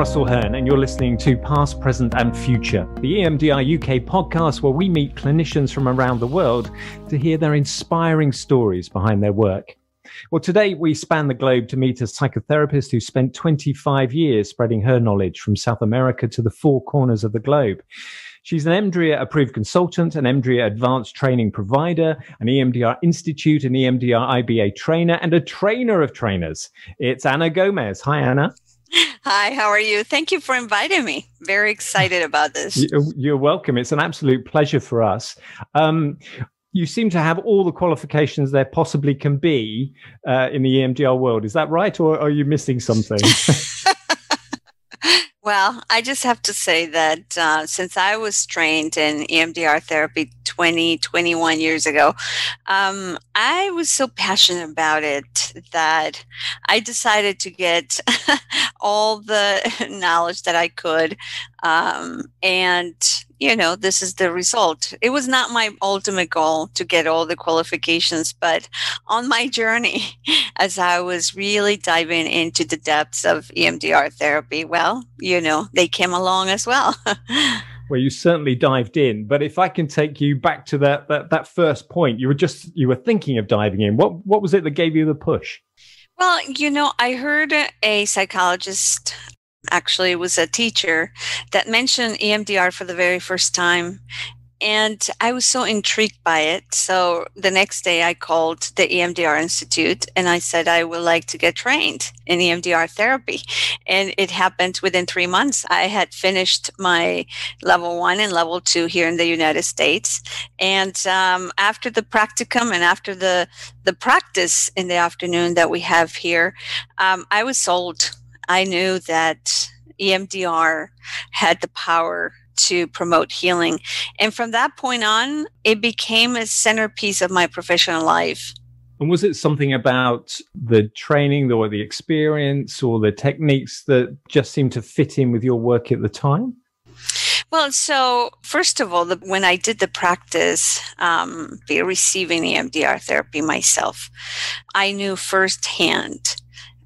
Russell Hearn, and you're listening to Past, Present and Future, the EMDR UK podcast where we meet clinicians from around the world to hear their inspiring stories behind their work. Well, today we span the globe to meet a psychotherapist who spent 25 years spreading her knowledge from South America to the four corners of the globe. She's an EMDR approved consultant, an EMDR advanced training provider, an EMDR Institute, an EMDR IBA trainer, and a trainer of trainers. It's Anna Gomez. Hi, Anna. Hi, how are you? Thank you for inviting me. Very excited about this. You're welcome. It's an absolute pleasure for us. You seem to have all the qualifications there possibly can be in the EMDR world. Is that right? Or are you missing something? Well, I just have to say that since I was trained in EMDR therapy 21 years ago, I was so passionate about it that I decided to get all the knowledge that I could. And, you know, this is the result. It was not my ultimate goal to get all the qualifications, but on my journey, as I was really diving into the depths of EMDR therapy, well, you know, they came along as well. Well, you certainly dived in, but if I can take you back to that first point, you were thinking of diving in. What was it that gave you the push? Well, you know, I heard a psychologist, actually it was a teacher, that mentioned EMDR for the very first time. And I was so intrigued by it. So the next day I called the EMDR Institute and I said, I would like to get trained in EMDR therapy. And it happened within 3 months. I had finished my level 1 and level 2 here in the United States. And after the practicum and after the practice in the afternoon that we have here, I was sold. I knew that EMDR had the power to promote healing. And from that point on, it became a centerpiece of my professional life. And was it something about the training or the experience or the techniques that just seemed to fit in with your work at the time? Well, so first of all, when I did the practice, receiving EMDR therapy myself, I knew firsthand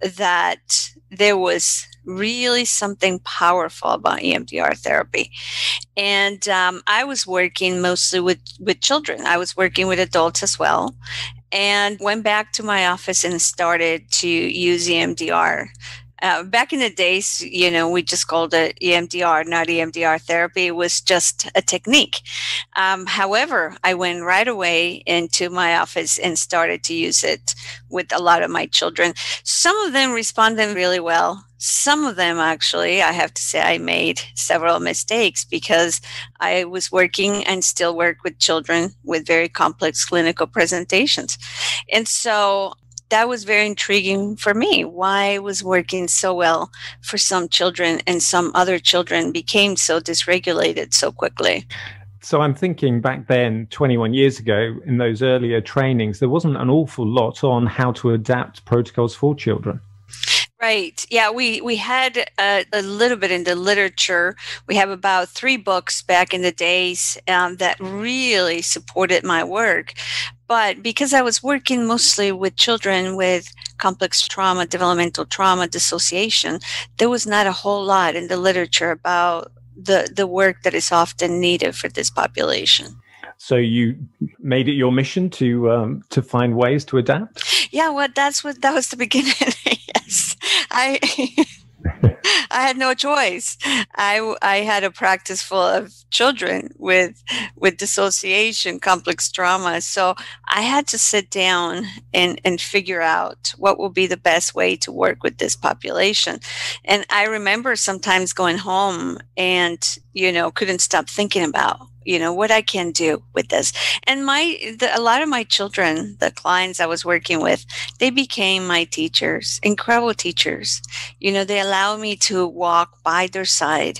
that there was really something powerful about EMDR therapy. And I was working mostly with children. I was working with adults as well, and went back to my office and started to use EMDR. Back in the days, you know, we just called it EMDR, not EMDR therapy. It was just a technique. However, I went right away into my office and started to use it with a lot of my children. Some of them responded really well. Some of them, actually, I have to say, I made several mistakes because I was working and still work with children with very complex clinical presentations. And so that was very intriguing for me, why it was working so well for some children and some other children became so dysregulated so quickly. So I'm thinking back then, 21 years ago, in those earlier trainings, there wasn't an awful lot on how to adapt protocols for children. Right. Yeah, we had a little bit in the literature. We have about 3 books back in the days that really supported my work. But because I was working mostly with children with complex trauma, developmental trauma, dissociation, there was not a whole lot in the literature about the work that is often needed for this population. So you made it your mission to find ways to adapt? Yeah, well, that was the beginning. Yes, I had no choice. I had a practice full of children with dissociation, complex trauma. So I had to sit down and figure out what will be the best way to work with this population. And I remember sometimes going home and, you know, couldn't stop thinking about, you know, what I can do with this. And a lot of my children, the clients I was working with, they became my teachers, incredible teachers. You know, they allowed me to walk by their side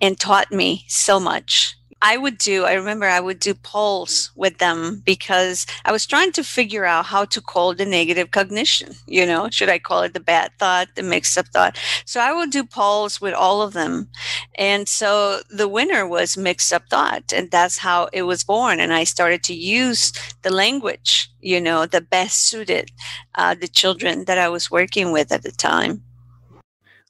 and taught me so much. I remember I would do polls with them because I was trying to figure out how to call the negative cognition. You know, should I call it the bad thought, the mixed up thought? So I would do polls with all of them. And so the winner was mixed up thought. And that's how it was born. And I started to use the language, you know, that best suited the children that I was working with at the time.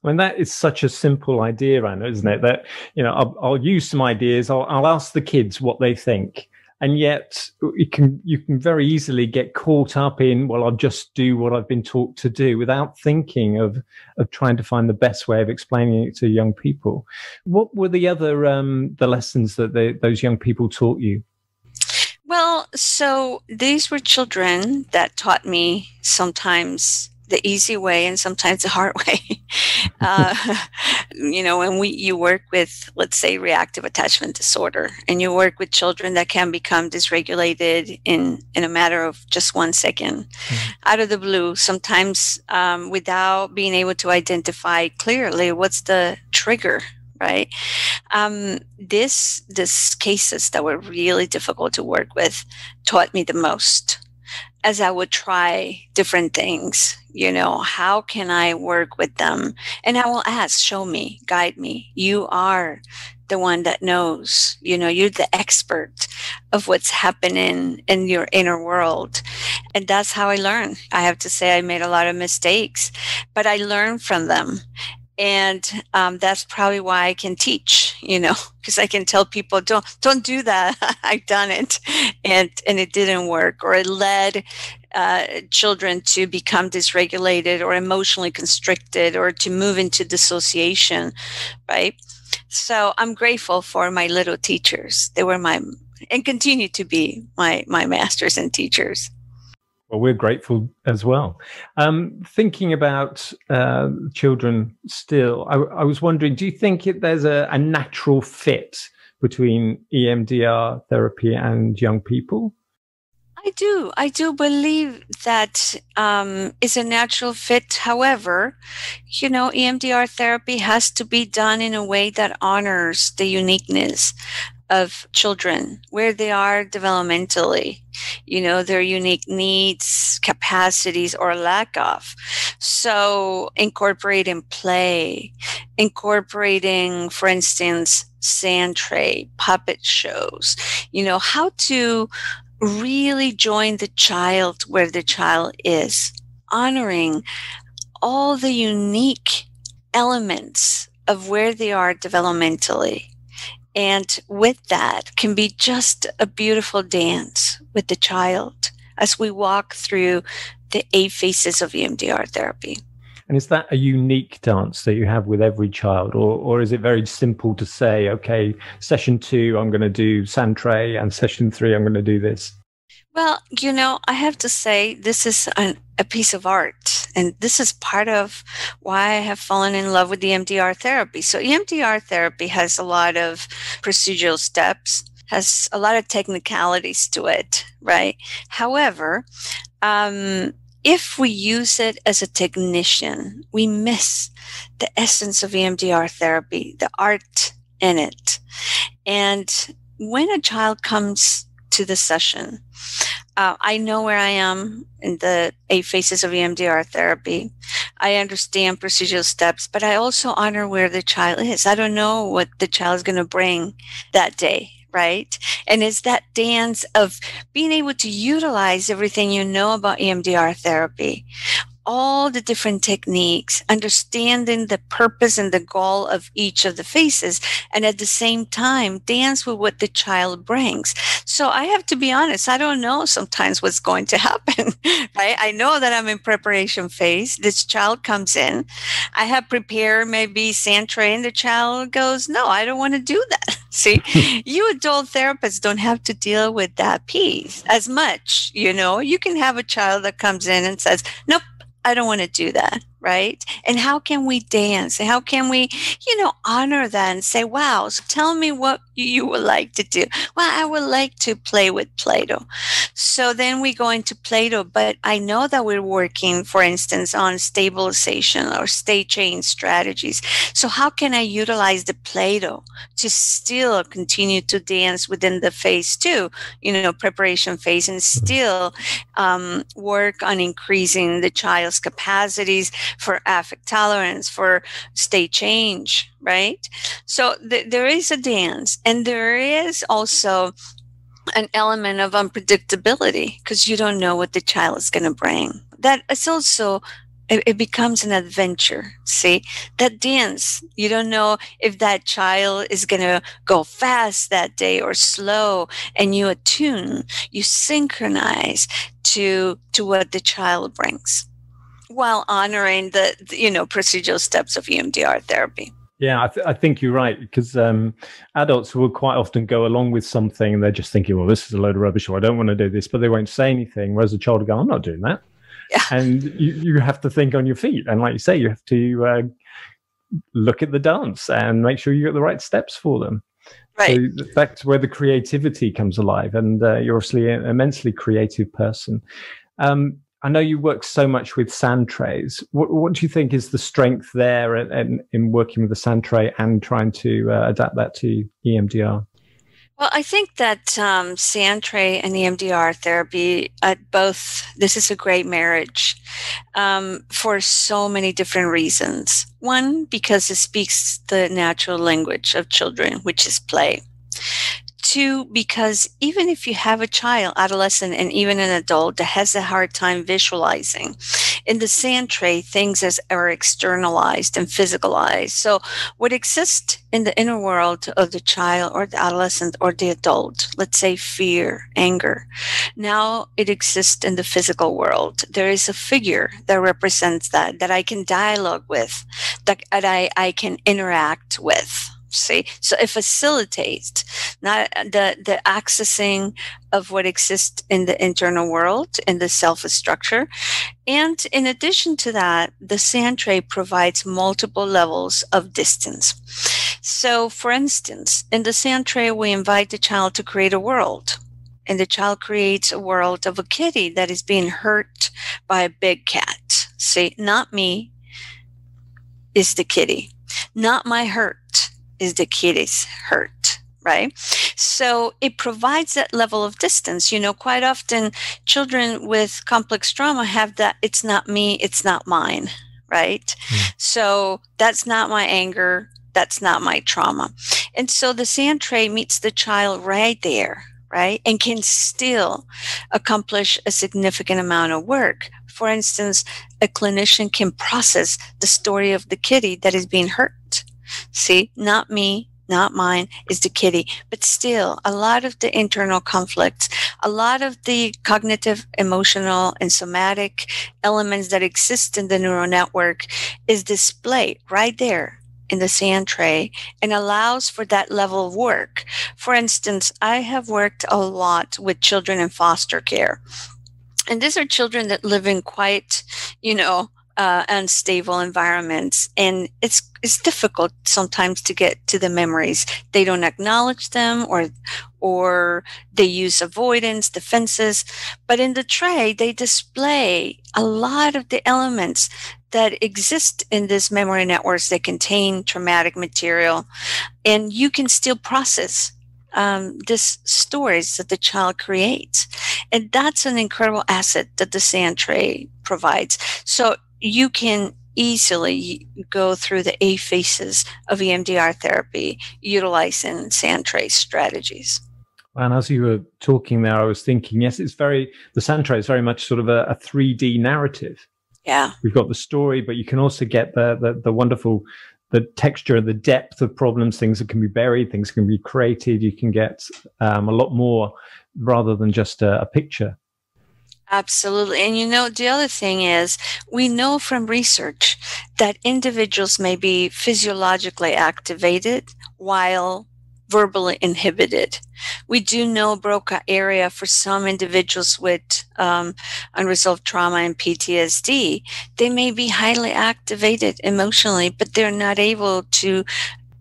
mean, that is such a simple idea, Anna, isn't it? That, I'll use some ideas. I'll ask the kids what they think. And yet you can very easily get caught up in, well, I'll just do what I've been taught to do without thinking of trying to find the best way of explaining it to young people. What were the other the lessons that those young people taught you? Well, so these were children that taught me sometimes the easy way and sometimes the hard way. When you work with, let's say, reactive attachment disorder, and you work with children that can become dysregulated in a matter of just 1 second, out of the blue, sometimes without being able to identify clearly what's the trigger, right? This cases that were really difficult to work with taught me the most. As I would try different things, how can I work with them? And I will ask, show me, guide me. You are the one that knows, you're the expert of what's happening in your inner world. And that's how I learn. I have to say I made a lot of mistakes, but I learned from them. And that's probably why I can teach, because I can tell people, don't do that. I've done it, and it didn't work, or it led children to become dysregulated or emotionally constricted or to move into dissociation, right? So I'm grateful for my little teachers. They were and continue to be my masters and teachers. Well, we're grateful as well. Thinking about children still, I was wondering, do you think there's a natural fit between EMDR therapy and young people? I do believe that is a natural fit. However, EMDR therapy has to be done in a way that honors the uniqueness of children, where they are developmentally, their unique needs, capacities, or lack of. So incorporating play, incorporating, for instance, sand tray, puppet shows, how to really join the child where the child is, honoring all the unique elements of where they are developmentally. And with that can be just a beautiful dance with the child as we walk through the 8 phases of EMDR therapy. And is that a unique dance that you have with every child? Or is it very simple to say, okay, session 2, I'm going to do sand tray, and session 3, I'm going to do this? Well, I have to say this is a piece of art, and this is part of why I have fallen in love with EMDR therapy. So EMDR therapy has a lot of procedural steps, has a lot of technicalities to it, right? However, if we use it as a technician, we miss the essence of EMDR therapy, the art in it. And when a child comes to the session, I know where I am in the 8 phases of EMDR therapy. I understand procedural steps, but I also honor where the child is. I don't know what the child is going to bring that day, right? And it's that dance of being able to utilize everything you know about EMDR therapy, all the different techniques, understanding the purpose and the goal of each of the phases, and at the same time, dance with what the child brings. So I have to be honest, I don't know sometimes what's going to happen, right? I know that I'm in preparation phase. This child comes in. I have prepared maybe sand tray, and the child goes, no, I don't want to do that. See, you adult therapists don't have to deal with that piece as much. You can have a child that comes in and says, nope, I don't want to do that, right? And how can we dance? And how can we, honor that and say, wow, so tell me what you would like to do. Well, I would like to play with Play-Doh. So then we go into Play-Doh, but I know that we're working, for instance, on stabilization or state change strategies. So how can I utilize the Play-Doh to still continue to dance within the phase 2, preparation phase, and still work on increasing the child's capacities for affect tolerance, for state change, right? So there is a dance, and there is also an element of unpredictability because you don't know what the child is going to bring. That is also It becomes an adventure. See, that dance, you don't know if that child is going to go fast that day or slow, and you attune, you synchronize to what the child brings while honoring the procedural steps of EMDR therapy. Yeah, I think you're right, because adults will quite often go along with something and they're just thinking, well, this is a load of rubbish, or I don't want to do this, but they won't say anything. Whereas a child will go, I'm not doing that. Yeah. And you have to think on your feet. And like you say, you have to look at the dance and make sure you get the right steps for them. Right. So that's where the creativity comes alive. And you're obviously an immensely creative person. I know you work so much with sand trays. What do you think is the strength there in working with the sand tray and trying to adapt that to EMDR? Well, I think that sand tray and EMDR therapy, this is a great marriage for so many different reasons. One, because it speaks the natural language of children, which is play. Two, because even if you have a child, adolescent, and even an adult that has a hard time visualizing, in the sand tray, things are externalized and physicalized. So what exists in the inner world of the child or the adolescent or the adult, let's say fear, anger, now it exists in the physical world. There is a figure that represents that I can dialogue with, that I can interact with. See, so it facilitates not the accessing of what exists in the internal world, in the self-structure. And in addition to that, the sand tray provides multiple levels of distance. So for instance, in the sand tray, we invite the child to create a world. And the child creates a world of a kitty that is being hurt by a big cat. See, not me is the kitty, not my hurt is the kitty's hurt, right? So it provides that level of distance. Quite often children with complex trauma have that, it's not me, it's not mine, right? So that's not my anger, that's not my trauma. And so the sand tray meets the child right there, right? And can still accomplish a significant amount of work. For instance, a clinician can process the story of the kitty that is being hurt. See, not me, not mine is the kitty, but still a lot of the internal conflicts, a lot of the cognitive, emotional, and somatic elements that exist in the neural network is displayed right there in the sand tray and allows for that level of work. For instance, I have worked a lot with children in foster care. And these are children that live in quite, unstable environments. And it's difficult sometimes to get to the memories. They don't acknowledge them or they use avoidance, defenses. But in the tray, they display a lot of the elements that exist in these memory networks that contain traumatic material. And you can still process these stories that the child creates. And that's an incredible asset that the sand tray provides. So you can easily go through the 8 phases of EMDR therapy utilizing sand tray strategies. And as you were talking there, I was thinking, yes, the sand tray is very much sort of a 3D narrative. Yeah. We've got the story, but you can also get the wonderful, the texture, the depth of problems, things that can be buried, things can be created. You can get a lot more rather than just a picture. Absolutely. And the other thing is, we know from research that individuals may be physiologically activated while verbally inhibited. We do know Broca area for some individuals with unresolved trauma and PTSD. They may be highly activated emotionally, but they're not able to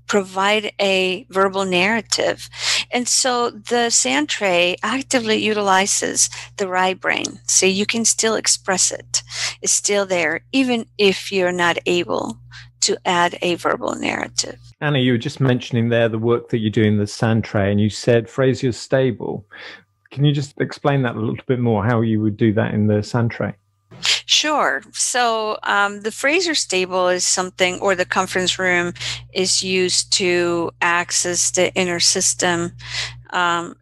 provide a verbal narrative. And so the sand tray actively utilizes the right brain. So you can still express it. It's still there, even if you're not able to add a verbal narrative. Anna, you were just mentioning there the work that you do in the sand tray, and you said Fraser's stable. Can you just explain that a little bit more, how you would do that in the sand tray? Sure. So the Fraser stable is something, or the conference room is used to access the inner system.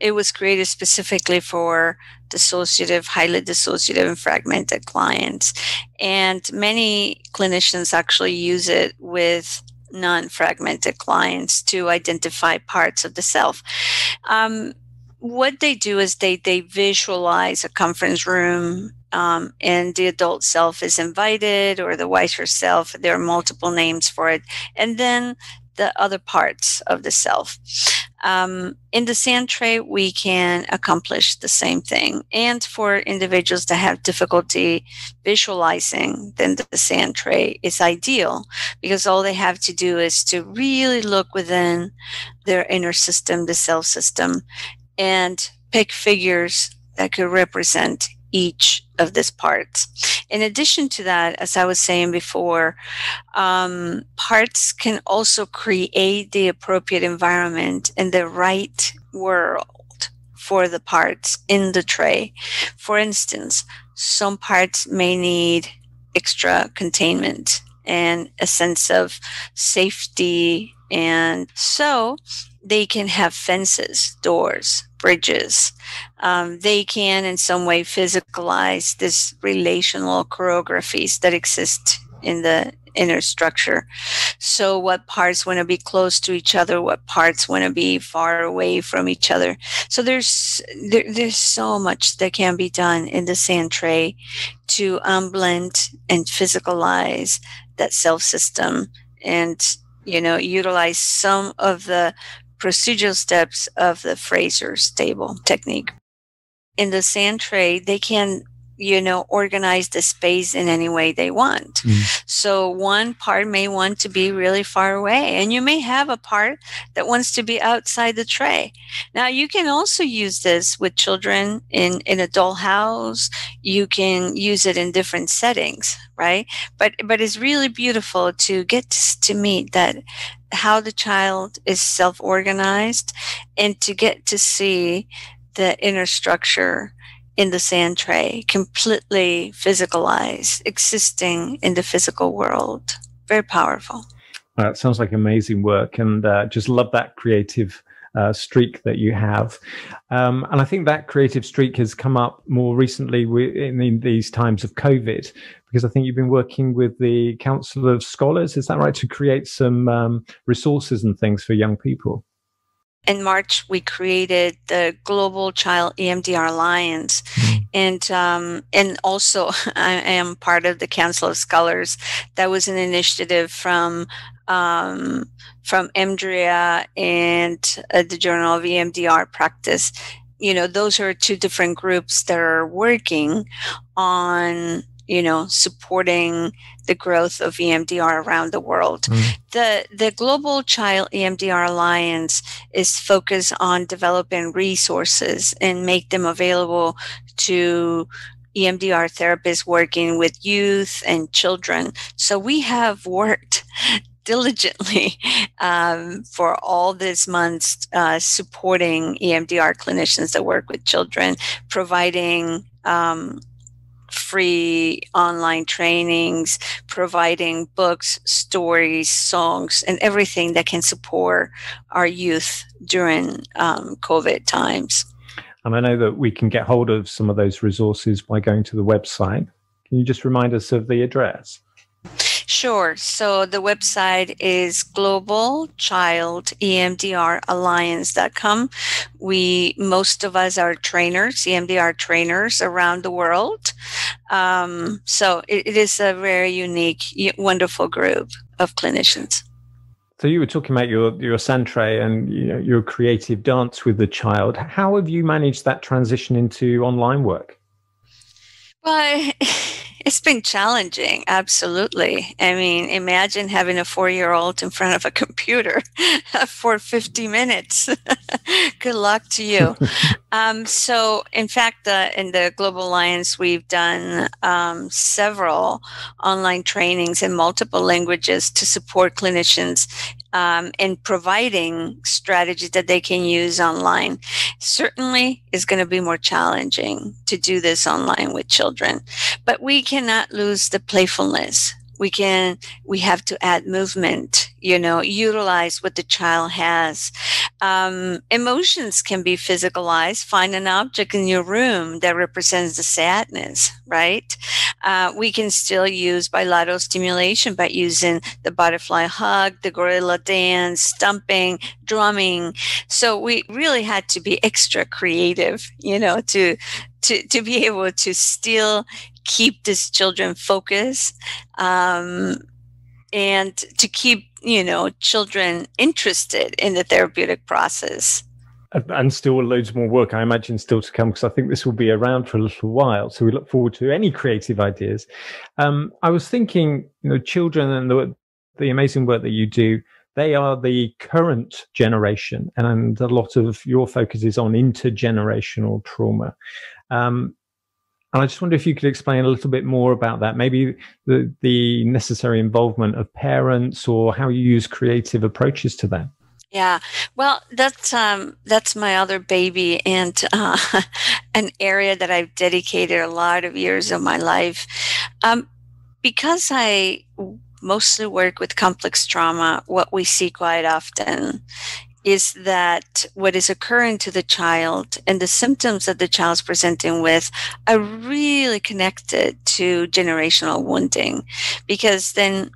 It was created specifically for dissociative, highly dissociative, and fragmented clients. And many clinicians actually use it with non-fragmented clients to identify parts of the self. What they do is they visualize a conference room, and the adult self is invited, or the wiser self. There are multiple names for it. And then the other parts of the self. In the sand tray, we can accomplish the same thing. And for individuals that have difficulty visualizing, then the sand tray is ideal, because all they have to do is to really look within their inner system, the self system, and pick figures that could represent each of these parts. In addition to that, as I was saying before, parts can also create the appropriate environment and the right world for the parts in the tray. For instance, some parts may need extra containment and a sense of safety, and so they can have fences, doors, bridges. They can in some way physicalize this relational choreographies that exist in the inner structure. So what parts want to be close to each other, what parts want to be far away from each other. So there's so much that can be done in the sand tray to blend and physicalize that self system, and utilize some of the procedural steps of the Fraser's table technique. In the sand tray, they can, organize the space in any way they want. So one part may want to be really far away, and you may have a part that wants to be outside the tray. Now, you can also use this with children in a dollhouse. You can use it in different settings, right? But it's really beautiful to get to meet that, how the child is self-organized, and to get to see the inner structure in the sand tray completely physicalized, existing in the physical world. Very powerful. It sounds like amazing work, and just love that creative streak that you have. And I think that creative streak has come up more recently in these times of COVID, because I think you've been working with the Council of Scholars, is that right, to create some resources and things for young people? In March, we created the Global Child EMDR Alliance, and also I am part of the Council of Scholars. That was an initiative from EMDRIA and the Journal of EMDR Practice. Those are two different groups that are working on supporting the growth of EMDR around the world. The Global Child EMDR Alliance is focused on developing resources and make them available to EMDR therapists working with youth and children. So we have worked diligently for all these months supporting EMDR clinicians that work with children, providing free online trainings, providing books, stories, songs, and everything that can support our youth during COVID times. And I know that we can get hold of some of those resources by going to the website. Can you just remind us of the address? Sure. So the website is globalchildemdralliance.com. Most of us are trainers, EMDR trainers around the world. So it is a very unique, wonderful group of clinicians. So you were talking about your sand tray and your creative dance with the child. How have you managed that transition into online work? Well, it's been challenging, absolutely. I mean, imagine having a 4-year-old in front of a computer for 50 minutes. Good luck to you. So, in fact, in the Global Alliance, we've done several online trainings in multiple languages to support clinicians in providing strategies that they can use online. Certainly is going to be more challenging to do this online with children, but we cannot lose the playfulness we have to add movement, utilize what the child has. Emotions can be physicalized. Find an object in your room that represents the sadness, right? We can still use bilateral stimulation by using the butterfly hug, the gorilla dance, stumping, drumming. So we really had to be extra creative, to be able to still keep these children focused, and to keep, children interested in the therapeutic process. And still loads more work, I imagine, still to come, because I think this will be around for a little while. So we look forward to any creative ideas. I was thinking, children and the amazing work that you do, they are the current generation, and a lot of your focus is on intergenerational trauma. And I just wonder if you could explain a little bit more about that, maybe the necessary involvement of parents, or how you use creative approaches to that. Yeah, well, that's my other baby, and an area that I've dedicated a lot of years of my life. Because I mostly work with complex trauma, what we see quite often is that what is occurring to the child and the symptoms that the child's presenting with are really connected to generational wounding. Because then,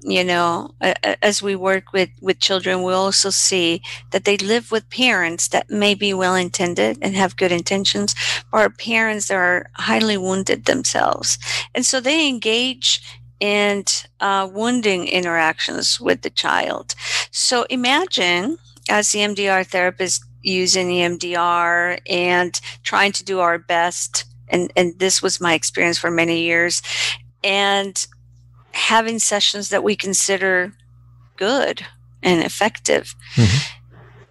as we work with children, we also see that they live with parents that may be well-intended and have good intentions, or parents that are highly wounded themselves. And so they engage in wounding interactions with the child. So imagine, as the EMDR therapist, using EMDR and trying to do our best, and this was my experience for many years, and having sessions that we consider good and effective. Mm-hmm.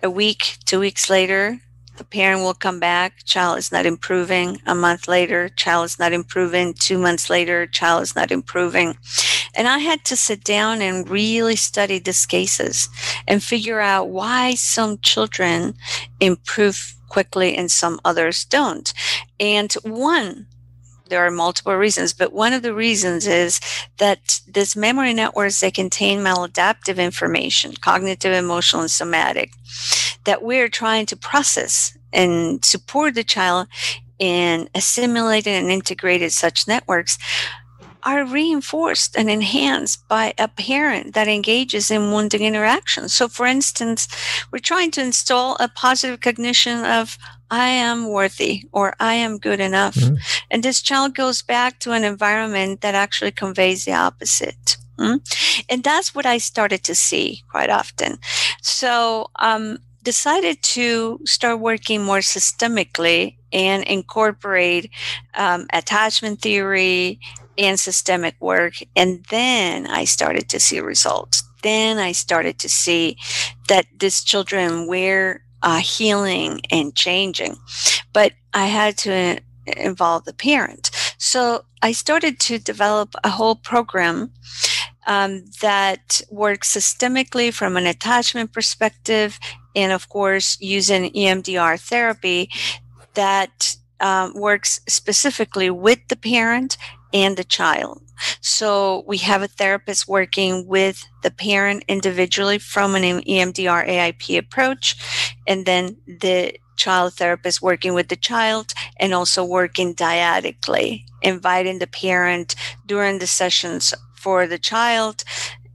A week, 2 weeks later, the parent will come back, child is not improving. A month later, child is not improving. 2 months later, child is not improving. And I had to sit down and really study these cases and figure out why some children improve quickly and some others don't. And there are multiple reasons, but one of the reasons is that these memory networks, they contain maladaptive information, cognitive, emotional, and somatic, that we're trying to process and support the child in assimilating and integrated such networks, are reinforced and enhanced by a parent that engages in wounding interactions. So, for instance, we're trying to install a positive cognition of, I am worthy, or I am good enough. Mm-hmm. And this child goes back to an environment that actually conveys the opposite. Mm-hmm. And that's what I started to see quite often. So, decided to start working more systemically and incorporate attachment theory and systemic work. And then I started to see results. Then I started to see that these children were healing and changing. But I had to involve the parent. So I started to develop a whole program that works systemically from an attachment perspective, and of course using EMDR therapy that works specifically with the parent and the child. So we have a therapist working with the parent individually from an EMDR AIP approach, and then the child therapist working with the child, and also working dyadically, inviting the parent during the sessions for the child,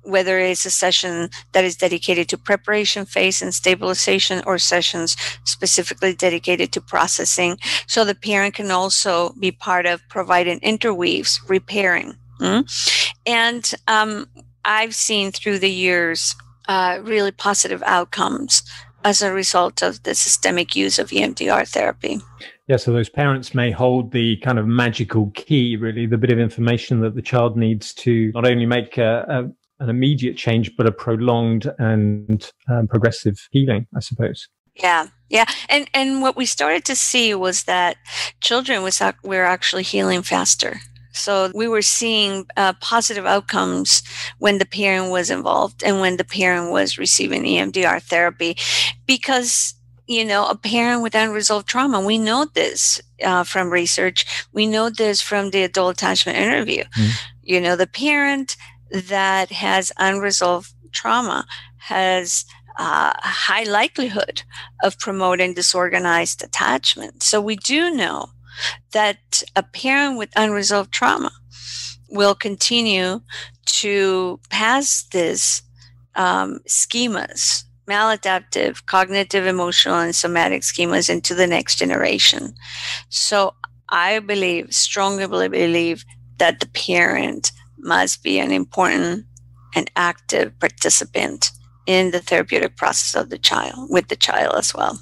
whether it's a session that is dedicated to preparation phase and stabilization, or sessions specifically dedicated to processing. So the parent can also be part of providing interweaves, repairing. And I've seen through the years really positive outcomes as a result of the systemic use of EMDR therapy. Yeah, so those parents may hold the kind of magical key, really, the bit of information that the child needs to not only make an immediate change, but a prolonged and progressive healing, I suppose. Yeah. And what we started to see was that children were actually healing faster. So we were seeing positive outcomes when the parent was involved and when the parent was receiving EMDR therapy, because a parent with unresolved trauma, we know this from research. We know this from the adult attachment interview. The parent that has unresolved trauma has a high likelihood of promoting disorganized attachment. So we do know that a parent with unresolved trauma will continue to pass this schemas, maladaptive, cognitive, emotional, and somatic schemas into the next generation. So I strongly believe that the parent must be an important and active participant in the therapeutic process of the child, with the child as well.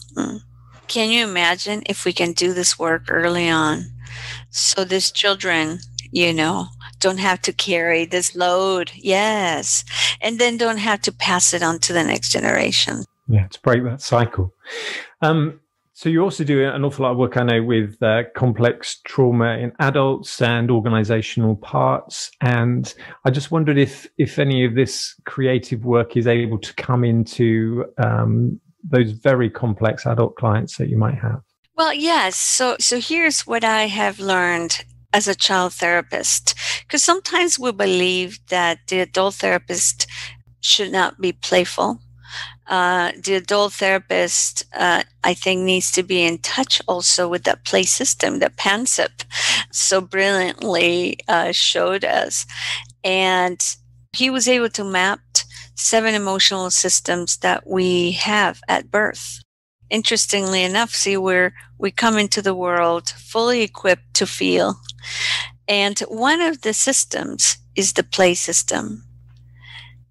Can you imagine if we can do this work early on? So these children, don't have to carry this load. Yes. And then don't have to pass it on to the next generation. Yeah, to break that cycle. So you also do an awful lot of work, I know, with complex trauma in adults and organizational parts. And I just wondered if any of this creative work is able to come into those very complex adult clients that you might have. Well, yes. So here's what I have learned as a child therapist, because sometimes we believe that the adult therapist should not be playful. The adult therapist, I think, needs to be in touch also with that play system that Pansip so brilliantly showed us. And he was able to map 7 emotional systems that we have at birth. Interestingly enough, see, where we come into the world fully equipped to feel. And one of the systems is the play system.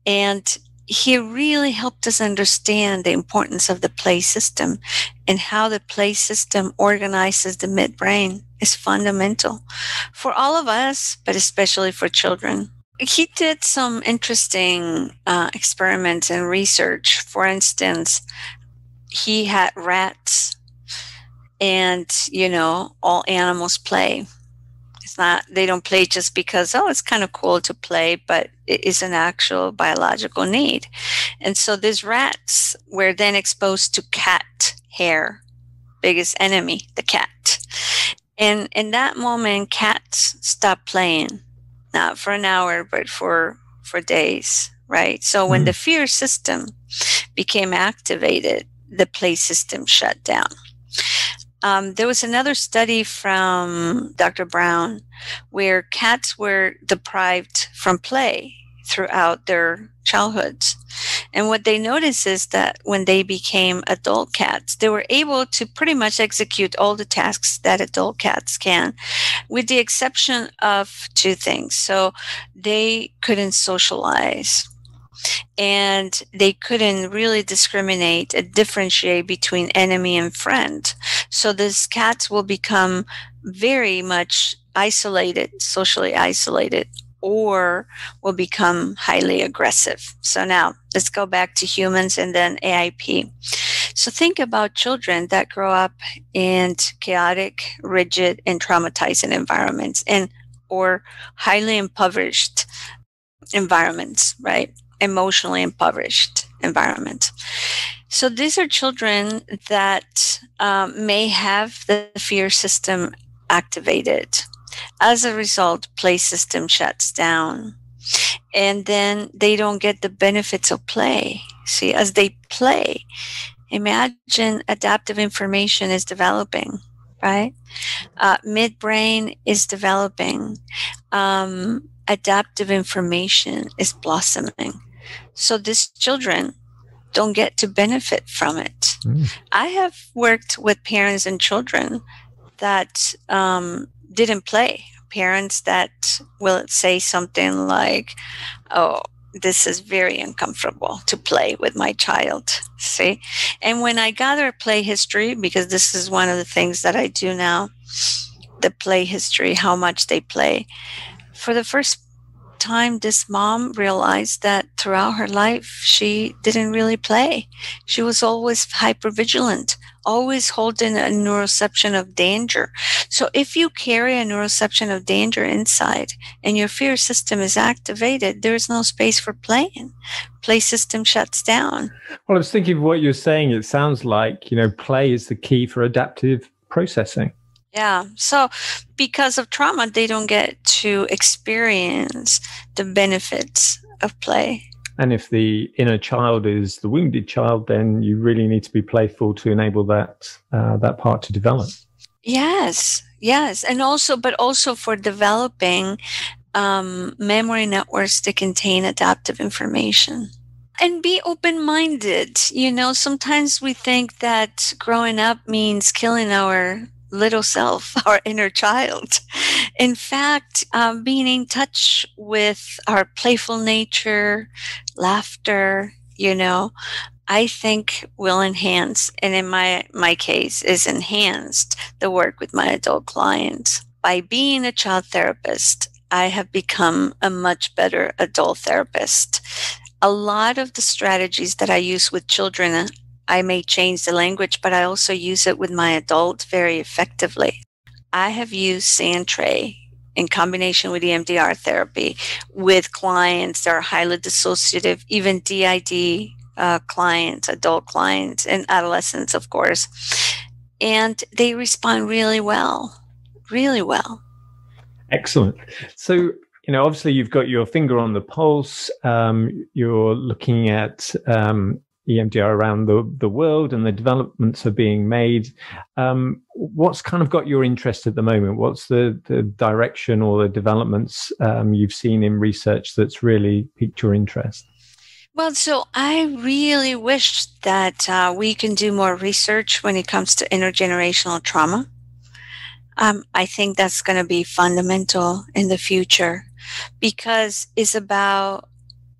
And he really helped us understand the importance of the play system, and how the play system organizes the midbrain is fundamental for all of us, but especially for children. He did some interesting experiments and research. For instance, he had rats, and, all animals play. It's not, they don't play just because, it's kind of cool to play, but it is an actual biological need. And so these rats were then exposed to cat hair, biggest enemy, the cat. And in that moment, cats stopped playing, not for an hour, but for days, right? So when the fear system became activated, the play system shut down. There was another study from Dr. Brown where cats were deprived from play throughout their childhoods. And what they noticed is that when they became adult cats, they were able to pretty much execute all the tasks that adult cats can, with the exception of 2 things. So they couldn't socialize, and they couldn't really discriminate and differentiate between enemy and friend. So these cats will become very much isolated, socially isolated, or will become highly aggressive. So now let's go back to humans and then AIP. So think about children that grow up in chaotic, rigid, and traumatizing environments, or highly impoverished environments, right? Emotionally impoverished environment. So these are children that may have the fear system activated. As a result, play system shuts down, and then they don't get the benefits of play. See, as they play, imagine adaptive information is developing, right? Midbrain is developing. Adaptive information is blossoming. So these children don't get to benefit from it. I have worked with parents and children that didn't play. Parents that will say something like, this is very uncomfortable to play with my child. See? And when I gather play history, because this is one of the things that I do now, the play history, how much they play. For the first time, this mom realized that throughout her life, she didn't really play. She was always hypervigilant, always holding a neuroception of danger. So if you carry a neuroception of danger inside and your fear system is activated, there's no space for playing. Play system shuts down. Well, I was thinking of what you're saying. It sounds like, play is the key for adaptive processing. Yeah. So because of trauma, they don't get to experience the benefits of play. And if the inner child is the wounded child, then you really need to be playful to enable that part to develop. Yes. Yes. And also, but also for developing memory networks that contain adaptive information. And be open-minded. Sometimes we think that growing up means killing our little self, our inner child. In fact, being in touch with our playful nature, laughter, I think will enhance, and in my case, is enhanced the work with my adult clients. By being a child therapist, I have become a much better adult therapist. A lot of the strategies that I use with children, I may change the language, but I also use it with my adults very effectively. I have used sand tray in combination with EMDR therapy with clients that are highly dissociative, even DID clients, adult clients, and adolescents, of course. And they respond really well, really well. Excellent. So, obviously you've got your finger on the pulse. You're looking at EMDR around the world, and the developments are being made. What's kind of got your interest at the moment? What's the direction or the developments you've seen in research that's really piqued your interest? Well, so I really wish that we can do more research when it comes to intergenerational trauma. I think that's going to be fundamental in the future, because it's about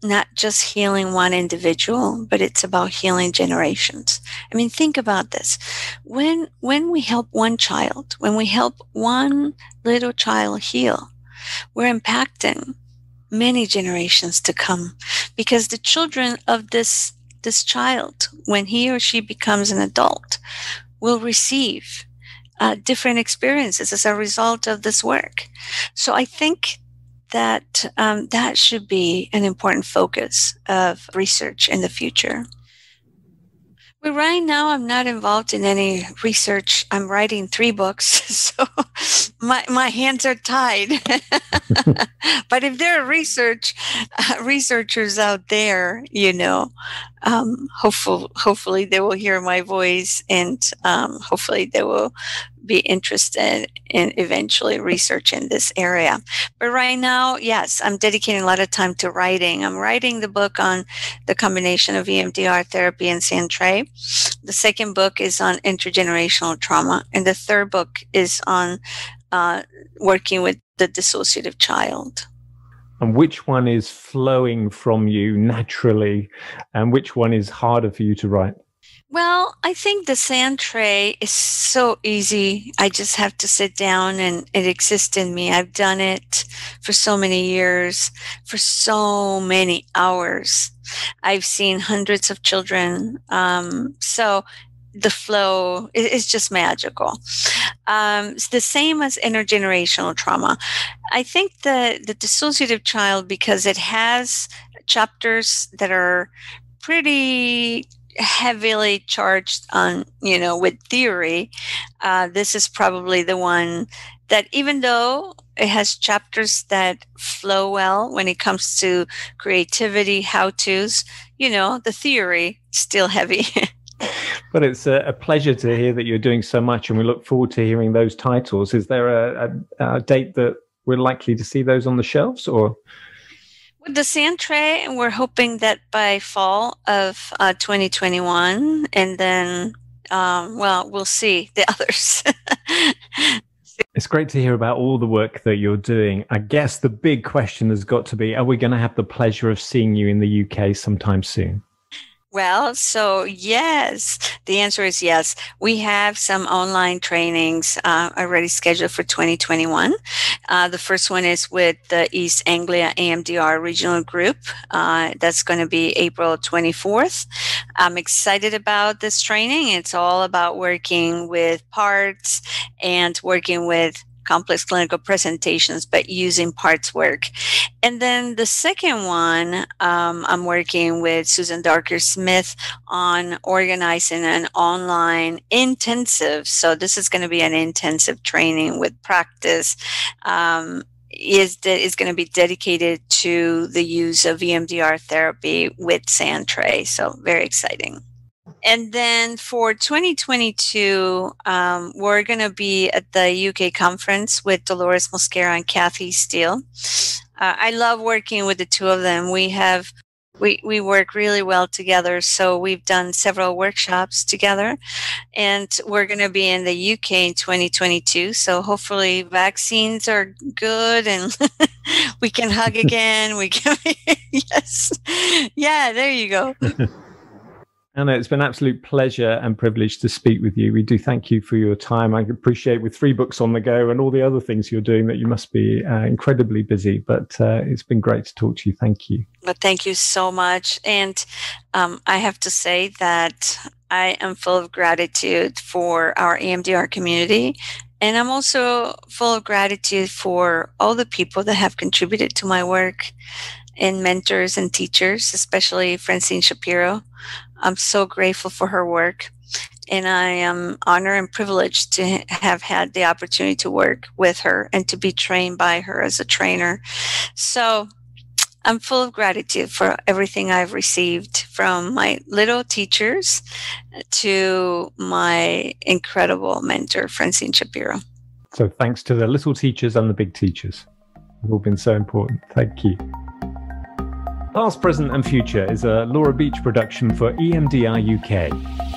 not just healing one individual, but it's about healing generations. I mean, think about this. When we help one child, when we help one little child heal, we're impacting many generations to come, because the children of this child, when he or she becomes an adult, will receive different experiences as a result of this work. So I think that that should be an important focus of research in the future. But right now, I'm not involved in any research. I'm writing 3 books, so my hands are tied. But if there are researchers out there, hopefully they will hear my voice, and hopefully they will be interested in eventually researching this area. But right now, yes, I'm dedicating a lot of time to writing. I'm writing the book on the combination of EMDR therapy and sand tray. The second book is on intergenerational trauma. And the third book is on working with the dissociative child. And which one is flowing from you naturally, and which one is harder for you to write? Well, I think the sand tray is so easy. I just have to sit down and it exists in me. I've done it for so many years, for so many hours. I've seen hundreds of children. So the flow is just magical. It's the same as intergenerational trauma. I think the dissociative child, because it has chapters that are pretty heavily charged on, with theory, this is probably the one that, even though it has chapters that flow well when it comes to creativity, how-tos, the theory still heavy. But it's a pleasure to hear that you're doing so much, and we look forward to hearing those titles. Is there a date that we're likely to see those on the shelves, or? With the sand tray, we're hoping that by fall of 2021, and then, we'll see the others. It's great to hear about all the work that you're doing. I guess the big question has got to be, are we going to have the pleasure of seeing you in the UK sometime soon? Well, so yes, the answer is yes. We have some online trainings already scheduled for 2021. The first one is with the East Anglia EMDR Regional Group. That's going to be April 24th. I'm excited about this training. It's all about working with parts and working with complex clinical presentations, but using parts work. And then the second one, I'm working with Susan Darker Smith on organizing an online intensive. So this is going to be an intensive training with practice. Is going to be dedicated to the use of EMDR therapy with Sandtray. So very exciting. And then for 2022, we're going to be at the UK conference with Dolores Mosquera and Kathy Steele. I love working with the two of them. We work really well together. So we've done several workshops together, and we're going to be in the UK in 2022. So hopefully vaccines are good and we can hug again. We can, yes. Yeah, there you go. Anna, it's been an absolute pleasure and privilege to speak with you. We do thank you for your time. I appreciate with 3 books on the go and all the other things you're doing that you must be incredibly busy, but it's been great to talk to you. Thank you. Well, thank you so much. And I have to say that I am full of gratitude for our EMDR community. And I'm also full of gratitude for all the people that have contributed to my work, and mentors and teachers, especially Francine Shapiro. I'm so grateful for her work, and I am honored and privileged to have had the opportunity to work with her and to be trained by her as a trainer. So I'm full of gratitude for everything I've received, from my little teachers to my incredible mentor, Francine Shapiro. So thanks to the little teachers and the big teachers. They've all been so important. Thank you. Past, Present and Future is a Laura Beach production for EMDR UK.